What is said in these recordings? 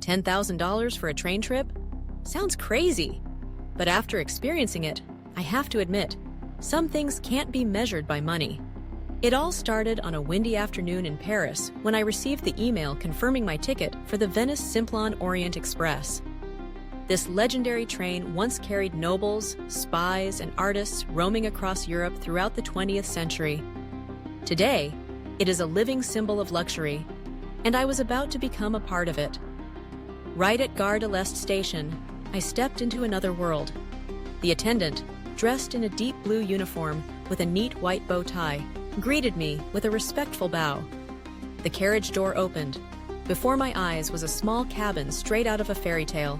$10,000 for a train trip? Sounds crazy. But after experiencing it, I have to admit, some things can't be measured by money. It all started on a windy afternoon in Paris when I received the email confirming my ticket for the Venice Simplon-Orient-Express. This legendary train once carried nobles, spies, and artists roaming across Europe throughout the 20th century. Today, it is a living symbol of luxury, and I was about to become a part of it. Right at Gare de l'Est station, I stepped into another world. The attendant, dressed in a deep blue uniform with a neat white bow tie, greeted me with a respectful bow. The carriage door opened. Before my eyes was a small cabin straight out of a fairy tale.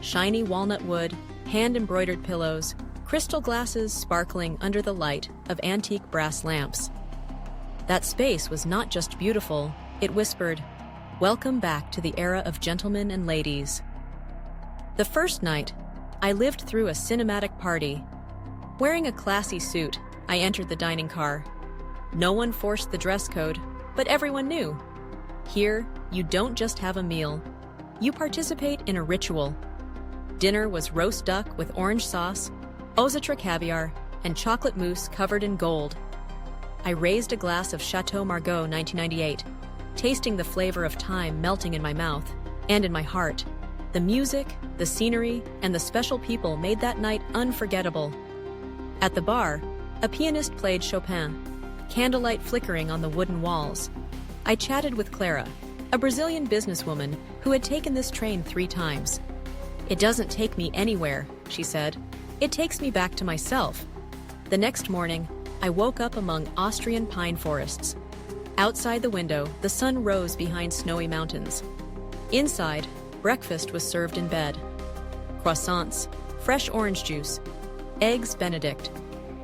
Shiny walnut wood, hand-embroidered pillows, crystal glasses sparkling under the light of antique brass lamps. That space was not just beautiful, it whispered, "Welcome back to the era of gentlemen and ladies." The first night, I lived through a cinematic party. Wearing a classy suit, I entered the dining car. No one forced the dress code, but everyone knew. Here, you don't just have a meal. You participate in a ritual. Dinner was roast duck with orange sauce, osatra caviar, and chocolate mousse covered in gold. I raised a glass of Chateau Margaux 1998, tasting the flavor of time melting in my mouth and in my heart. The music, the scenery, and the special people made that night unforgettable. At the bar, a pianist played Chopin, candlelight flickering on the wooden walls. I chatted with Clara, a Brazilian businesswoman who had taken this train 3 times. "It doesn't take me anywhere," she said. "It takes me back to myself." The next morning, I woke up among Austrian pine forests. Outside the window, the sun rose behind snowy mountains. Inside, breakfast was served in bed. Croissants, fresh orange juice, eggs Benedict.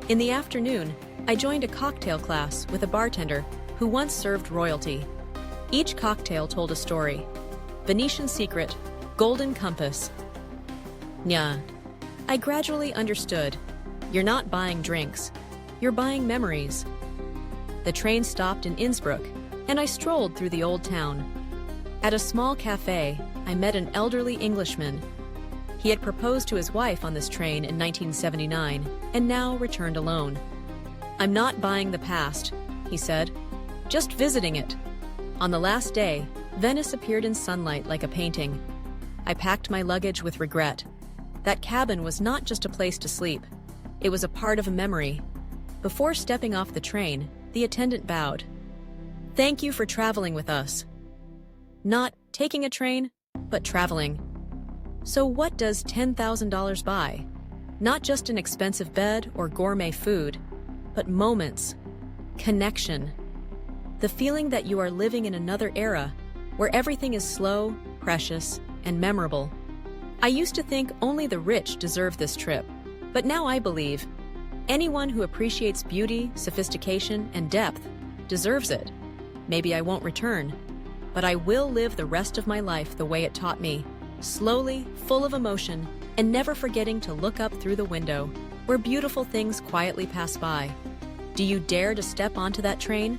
In the afternoon, I joined a cocktail class with a bartender who once served royalty. Each cocktail told a story. Venetian Secret, Golden Compass. Nya. I gradually understood. You're not buying drinks. You're buying memories. The train stopped in Innsbruck, and I strolled through the old town. At a small cafe, I met an elderly Englishman. He had proposed to his wife on this train in 1979, and now returned alone. "I'm not buying the past," he said, "just visiting it." On the last day, Venice appeared in sunlight like a painting. I packed my luggage with regret. That cabin was not just a place to sleep. It was a part of a memory. Before stepping off the train, the attendant bowed. "Thank you for traveling with us." Not taking a train, but traveling. So what does $10,000 buy? Not just an expensive bed or gourmet food, but moments, connection. The feeling that you are living in another era, where everything is slow, precious, and memorable. I used to think only the rich deserve this trip, but now I believe anyone who appreciates beauty, sophistication, and depth deserves it. Maybe I won't return, but I will live the rest of my life the way it taught me, slowly, full of emotion, and never forgetting to look up through the window, where beautiful things quietly pass by. Do you dare to step onto that train?